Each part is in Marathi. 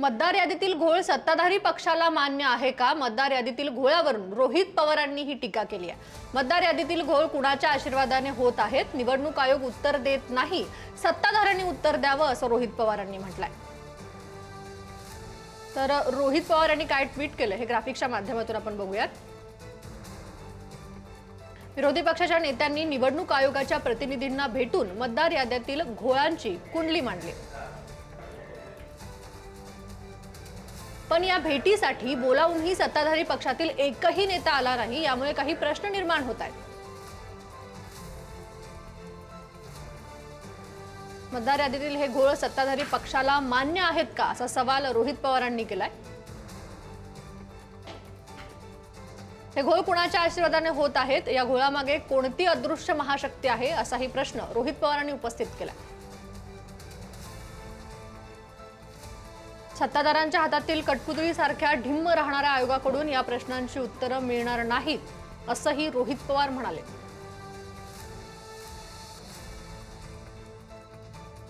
मतदार यादीतील घोळ सत्ताधारी पक्षाला मान्य आहे का? मतदार यादीतील घोळावरून रोहित पवारांनी ही टीका केली आहे। मतदार यादीतील घोळ कुणाच्या आशीर्वादाने होत आहेत? निवडणूक आयोग उत्तर देत नाही, सत्ताधाऱ्यांनी उत्तर द्यावं असं रोहित पवारांनी म्हटलंय। तर रोहित पवार यांनी काय ट्विट केलं हे ग्राफिक्सच्या माध्यमातून आपण बघूयात। विरोधी पक्षाच्या नेत्यांनी निवडणूक आयोगाच्या प्रतिनिधींना भेटून मतदार यादीतील घोळांची कुंडली मांडली, पण या भेटीसाठी बोलावूनही सत्ताधारी पक्षातील एकही नेता आला नाही, यामुळे काही प्रश्न निर्माण होत आहेत। मतदार यादीतील हे घोळ सत्ताधारी पक्षाला मान्य आहेत का असा सवाल रोहित पवारांनी केलाय। हे घोळ कुणाच्या आशीर्वादाने होत आहेत? या घोळामागे कोणती अदृश्य महाशक्ती आहे असाही प्रश्न रोहित पवारांनी उपस्थित केला। सत्ताधाऱ्यांच्या हातातील कठपुतळीसारख्या ढिम्म राहणाऱ्या आयोगाकडून या प्रश्नांची उत्तरं मिळणार नाहीत असंही रोहित पवार म्हणाले।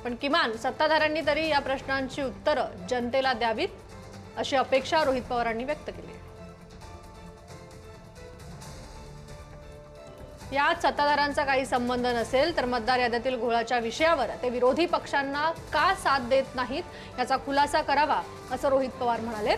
पण किमान सत्ताधाऱ्यांनी तरी या प्रश्नांची उत्तरं जनतेला द्यावीत अशी अपेक्षा रोहित पवारांनी व्यक्त केली। यात सत्ताधाऱ्यांचा काही संबंध नसेल तर मतदार यादीतील घोळाच्या विषयावर ते विरोधी पक्षांना का साथ देत नाहीत याचा खुलासा करावा असं रोहित पवार म्हणाले।